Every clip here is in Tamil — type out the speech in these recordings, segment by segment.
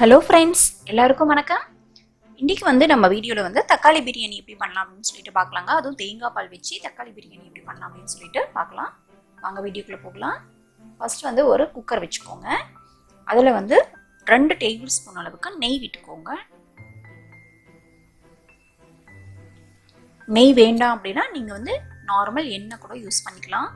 ஹலோ ஃப்ரெண்ட்ஸ், எல்லாருக்கும் வணக்கம். இன்றைக்கி நம்ம வீடியோவில் தக்காளி பிரியாணி எப்படி பண்ணலாம் அப்படின்னு சொல்லிட்டு பார்க்கலாங்க. அதுவும் தேங்காய் பால் வச்சு தக்காளி பிரியாணி எப்படி பண்ணலாம் அப்படின்னு சொல்லிட்டு பார்க்கலாம். வாங்க வீடியோக்குள்ளே போகலாம். ஃபர்ஸ்ட் ஒரு குக்கர் வச்சுக்கோங்க. அதில் 2 டேபிள் ஸ்பூன் அளவுக்கு நெய் விட்டுக்கோங்க. நெய் வேண்டாம் அப்படின்னா நீங்கள் நார்மல் எண்ணெய் கூட யூஸ் பண்ணிக்கலாம்.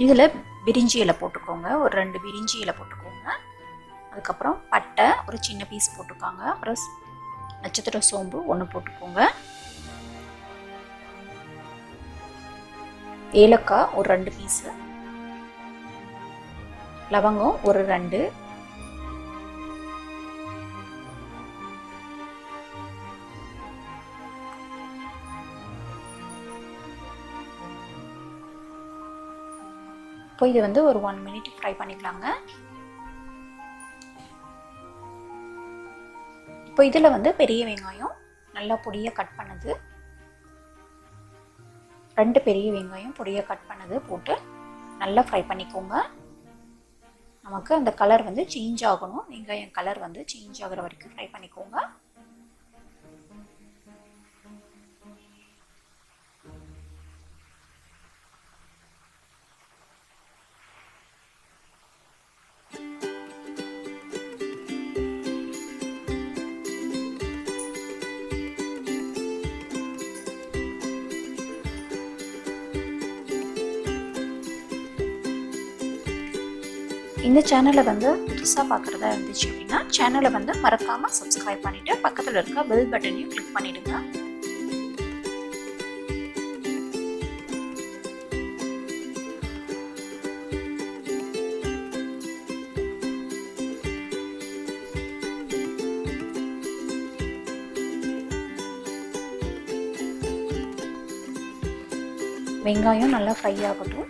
இதில் பிரிஞ்சி இலை போட்டுக்கோங்க. ஒரு 2 பிரிஞ்சி இலை போட்டுக்கோங்க. அதுக்கப்புறம் பட்டை ஒரு சின்ன பீஸ் போட்டுக்கோங்க. அப்புறம் நட்சத்திர சோம்பு 1 போட்டுக்கோங்க. ஏலக்காய் ஒரு 2 பீஸு, லவங்கம் ஒரு 2, இப்போ இது ஒரு 1 மினிட் ஃப்ரை பண்ணிக்கலாங்க. இப்போ இதில் பெரிய வெங்காயம் நல்லா பொடியாக கட் பண்ணது, 2 பெரிய வெங்காயம் பொடியாக கட் பண்ணது போட்டு நல்லா ஃப்ரை பண்ணிக்கோங்க. நமக்கு அந்த கலர் சேஞ்ச் ஆகணும். வெங்காயம் கலர் சேஞ்ச் ஆகிற வரைக்கும் ஃப்ரை பண்ணிக்கோங்க. இந்த சேனலை புதுசாக பார்க்குறதா இருந்துச்சு அப்படின்னா சேனலை மறக்காமல் சப்ஸ்கிரைப் பண்ணிவிட்டு பக்கத்தில் இருக்க பெல் பட்டனையும் கிளிக் பண்ணிவிடுங்க. வெங்காயம் நல்லா ஃப்ரை ஆகட்டும்.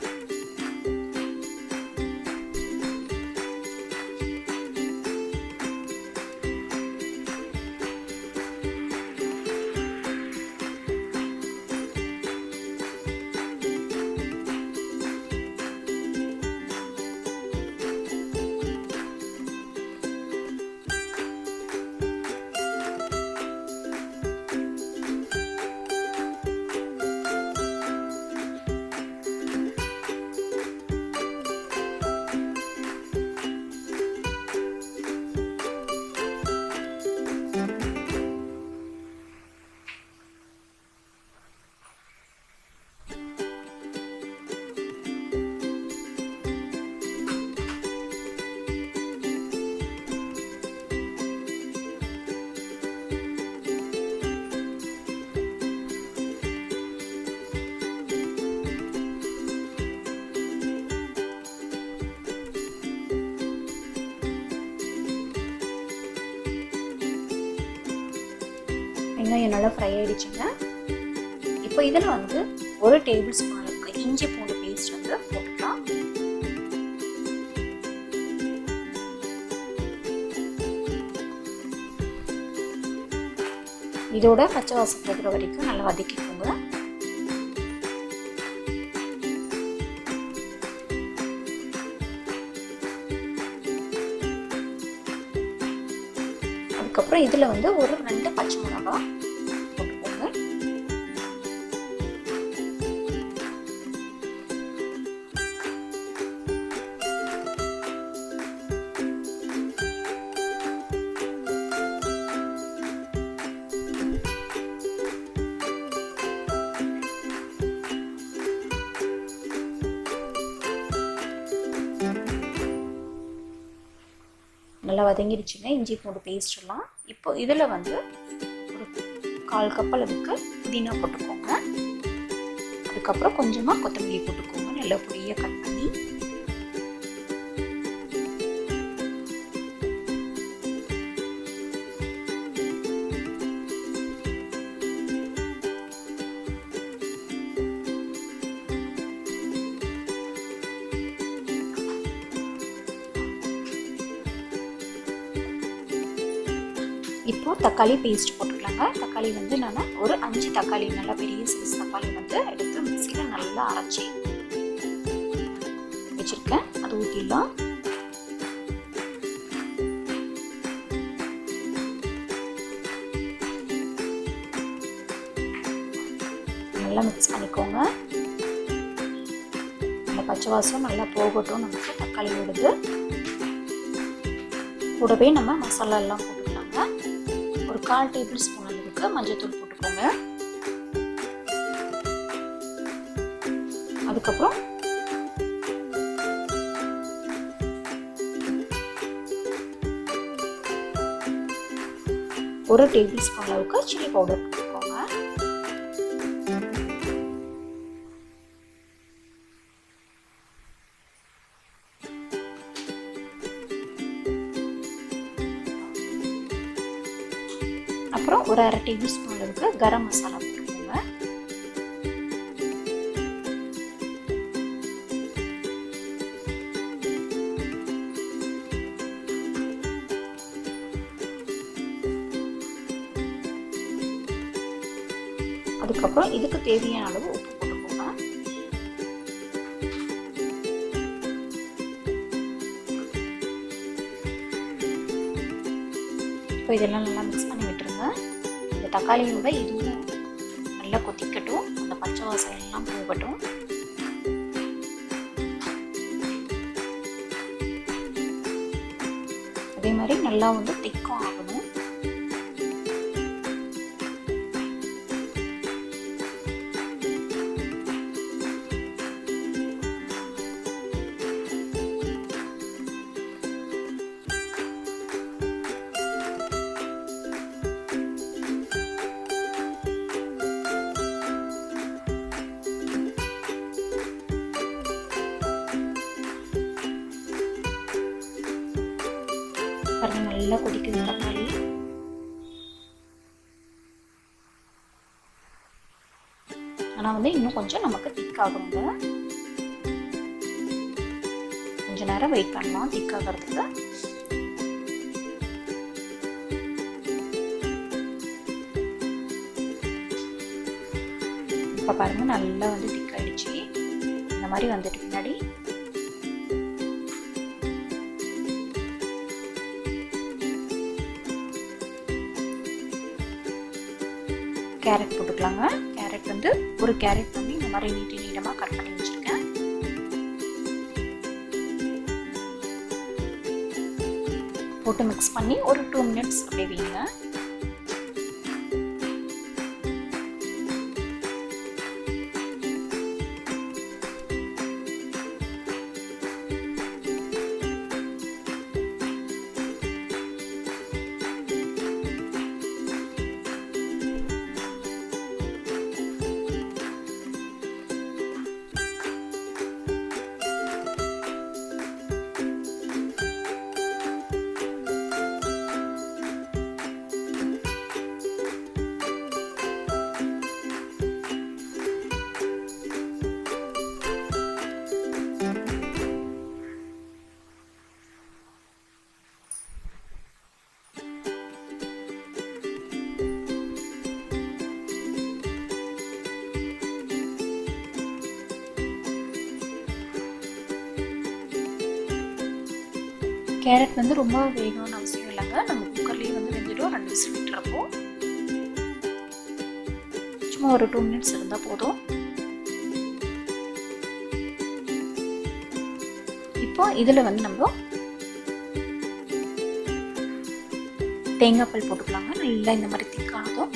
வெங்காயம் நல்லா ஃப்ரை ஆகிடுச்சுங்க. இப்போ இதில் 1 டேபிள் ஸ்பூன் அளவுக்கு இஞ்சி பூண்டு பேஸ்ட் போட்டுக்கலாம். இதோட பச்சை வாசம் போகிற வரைக்கும் நல்லா வதக்கிக்கோங்க. அதுக்கப்புறம் இதில் ஒரு 2 பச்சை மிளகாய் போட்டுக்கோங்க. நல்லா வதங்கிடுச்சுங்க இஞ்சி பூண்டு பேஸ்ட் எல்லாம். இப்போ இதில் ஒரு 1/4 கப் அளவுக்கு புதினா போட்டுக்கோங்க. அதுக்கப்புறம் கொஞ்சமாக கொத்தமல்லி போட்டுக்கோங்க. நல்லா பொடியாக கட் பண்ணி. இப்போ தக்காளி பேஸ்ட் போட்டுக்கலாம். போட்டுக்கலாங்க. தக்காளி வந்து நான் ஒரு 5 தக்காளி, நல்லா பெரிய சைஸ் தக்காளி வந்து எடுத்து மிக்ஸியில் நல்லா அரைச்சி வச்சுருக்கேன். அது ஊற்றிடலாம். நல்லா மிக்ஸ் பண்ணிக்கோங்க. அந்த பச்சை வாசம் நல்லா போகட்டும். நமக்கு தக்காளி விடுது. கூடவே நம்ம மசாலா எல்லாம் போட்டுக்கலாங்க. ஒரு 1/4 டேபிள் ஸ்பூன் அளவுக்கு மஞ்சள்தூள் போட்டுக்கோங்க. அதுக்கப்புறம் ஒரு டேபிள் ஸ்பூன் அளவுக்கு சில்லி பவுடர் போட்டுக்கோங்க. அப்புறம் ஒரு 1/2 டேபிள் ஸ்பூன் அளவுக்கு கரம் மசாலா போட்டுக்கோங்க. அதுக்கப்புறம் இதுக்கு தேவையான அளவு உப்பு போட்டுக்கோங்க. இப்போ இதெல்லாம் நல்லா மிக்ஸ் பண்ணி விட்டுருங்க. இந்த தக்காளியோட இதுவும் நல்லா கொதிக்கட்டும். அந்த பச்சை வாசம் எல்லாம் போகட்டும். அதே மாதிரி நல்லா வந்து திக்கும் ஆகணும். பாருங்க, நல்லா கொதிக்குது தக்காளி. ஆனால் வந்து இன்னும் கொஞ்சம் நமக்கு திக்காகுங்க. கொஞ்ச நேரம் வெயிட் பண்ணலாம் திக்காகிறதுக்கு. இப்போ பாருங்க, நல்லா வந்து திக்காயிடுச்சு. இந்த மாதிரி வந்துட்டு பின்னாடி கேரட் போட்டுக்கலாங்க. கேரட் வந்து ஒரு கேரட் வந்து இந்த மாதிரி நீட்டமாக கட் பண்ணி வச்சுருக்கேன். போட்டு மிக்ஸ் பண்ணி ஒரு 2 மினிட்ஸ் அப்படியே வைங்க. கேரட் வந்து ரொம்ப வேகணும்னு அவசியம் இல்லைங்க. நம்ம குக்கர்லேயே வந்து வெந்துடும். 2 விசில் விட்டுறப்போ சும்மா ஒரு 2 மினிட்ஸ் இருந்தால் போதும். இப்போ இதில் வந்து நம்ம தேங்காய் பால் போட்டுக்கலாங்க. நல்லா இந்த மாதிரி திக்கானதும்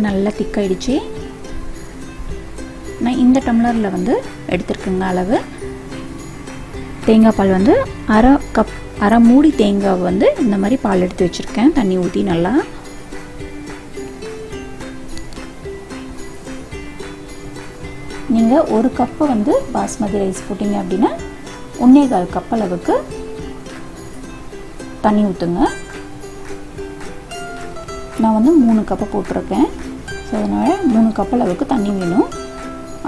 நல்லா திக்காயிடுச்சு. நான் இந்த டம்ளரில் வந்து எடுத்துருக்கேங்க அளவு. தேங்காய் பால் வந்து அரை மூடி தேங்காய் வந்து இந்த மாதிரி பால் எடுத்து வச்சுருக்கேன். தண்ணி ஊற்றி நல்லா. நீங்கள் 1 கப்பு வந்து பாஸ்மதி ரைஸ் போட்டிங்க அப்படின்னா 1.25 கப் அளவுக்கு தண்ணி ஊற்றுங்க. நான் வந்து 3 கப்பு போட்டிருக்கேன். ஸோ அதனால் 3 கப் அளவுக்கு தண்ணி வேணும்.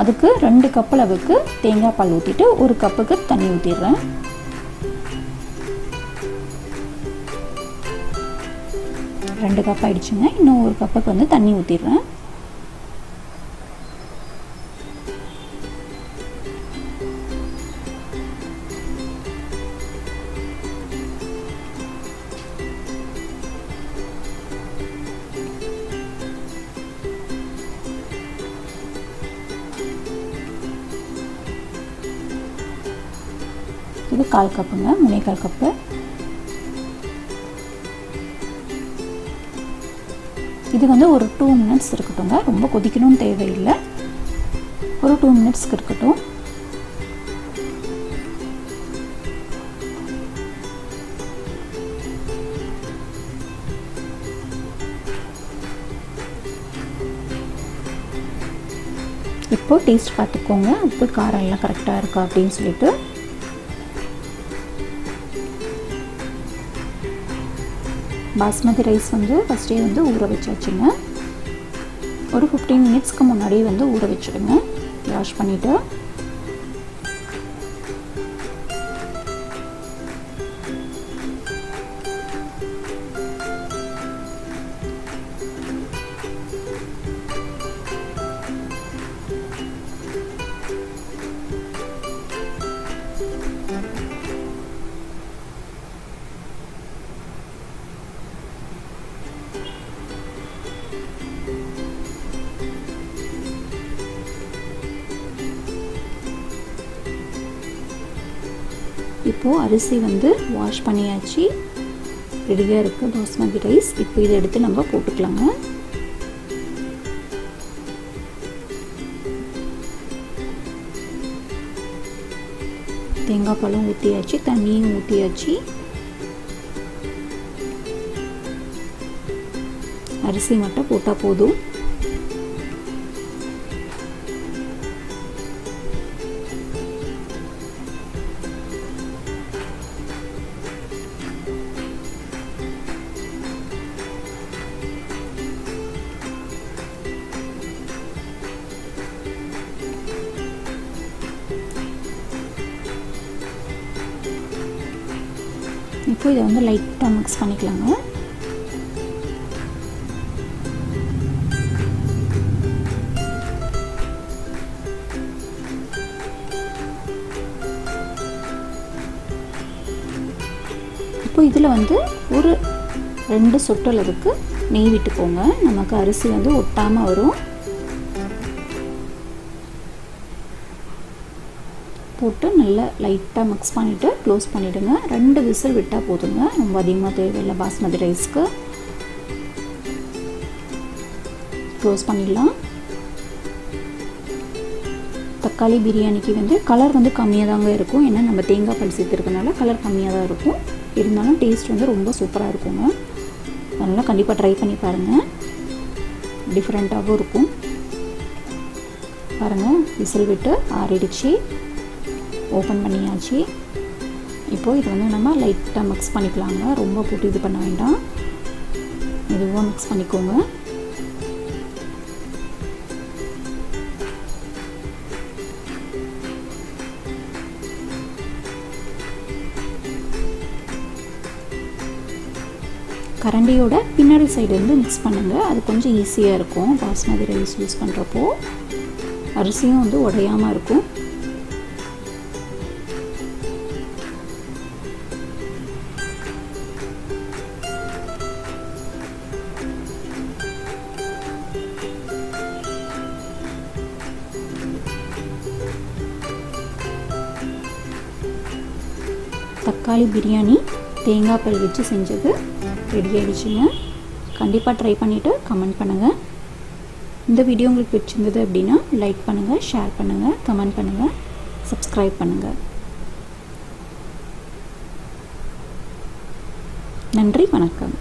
அதுக்கு 2 கப் அளவுக்கு தேங்காய் பால் ஊற்றிட்டு 1 கப்புக்கு தண்ணி ஊற்றிடுறேன். 2 கப் ஆயிடுச்சுங்க. இன்னும் 1 கப்புக்கு வந்து தண்ணி ஊற்றிடுறேன். இது 1/4 கப்புங்க, 3/4 கப்பு. இது வந்து ஒரு 2 மினிட்ஸ் இருக்கட்டுங்க. ரொம்ப கொதிக்கணும்னு தேவையில்லை. ஒரு 2 மினிட்ஸ்க்கு இருக்கட்டும். இப்போ டேஸ்ட் பார்த்துக்கோங்க, உப்பு காரம் எல்லாம் கரெக்டாக இருக்கா அப்படின்னு சொல்லிட்டு. பாஸ்மதி ரைஸ் வந்து ஃபஸ்ட்டே வந்து ஊற வச்சாச்சுங்க. ஒரு 15 மினிட்ஸ்க்கு முன்னாடியே வந்து ஊற வச்சுடுங்க. வாஷ் பண்ணிவிட்டு இப்போது அரிசி வந்து வாஷ் பண்ணியாச்சு, ரெடியாக இருக்குது பாஸ்மதி ரைஸ். இப்போ இதை எடுத்து நம்ம போட்டுக்கலாங்க. தேங்காய் பாலும் ஊற்றியாச்சு, தண்ணியும் ஊற்றியாச்சு. அரிசி மட்டும் போட்டால் போதும். இப்போ இதை வந்து லைட்டாக மிக்ஸ் பண்ணிக்கலாங்க. இப்போ இதில் வந்து ஒரு 2 சொட்டு அளவுக்கு நெய் விட்டுக்கோங்க. நமக்கு அரிசி வந்து ஒட்டாமல் வரும். போட்டு நல்லா லைட்டாக மிக்ஸ் பண்ணிவிட்டு க்ளோஸ் பண்ணிவிடுங்க. 2 விசில் விட்டால் போதுங்க, ரொம்ப அதிகமாக தேவையில்லை பாஸ்மதி ரைஸ்க்கு. க்ளோஸ் பண்ணிடலாம். தக்காளி பிரியாணிக்கு வந்து கலர் வந்து கம்மியாக தாங்க இருக்கும். ஏன்னா நம்ம தேங்காய் பால் சேர்த்துருக்கனால கலர் கம்மியாக தான் இருக்கும். இருந்தாலும் டேஸ்ட் வந்து ரொம்ப சூப்பராக இருக்குங்க. அதனால் கண்டிப்பாக ட்ரை பண்ணி பாருங்கள். டிஃப்ரெண்ட்டாகவும் இருக்கும். பாருங்கள், விசில் விட்டு ஆறிடுச்சு. ஓப்பன் பண்ணியாச்சு. இப்போது இது வந்து நம்ம லைட்டாக மிக்ஸ் பண்ணிக்கலாங்க. ரொம்ப போட்டு இது பண்ண வேண்டாம், மெதுவாக மிக்ஸ் பண்ணிக்கோங்க. கரண்டியோட பின்னாடி சைடு வந்து மிக்ஸ் பண்ணுங்கள். அது கொஞ்சம் ஈஸியாக இருக்கும். பாஸ்மதி ரைஸ் யூஸ் பண்ணுறப்போ அரிசியும் வந்து உடையாமல் இருக்கும். தக்காளி பிரியாணி தேங்காய் பால் வச்சு செஞ்சது ரெடி ஆகிடுச்சுங்க. கண்டிப்பாக ட்ரை பண்ணிவிட்டு கமெண்ட் பண்ணுங்கள். இந்த வீடியோ உங்களுக்கு பிடிச்சிருந்தது அப்படின்னா லைக் பண்ணுங்கள், ஷேர் பண்ணுங்கள், கமெண்ட் பண்ணுங்கள், சப்ஸ்கிரைப் பண்ணுங்கள். நன்றி, வணக்கம்.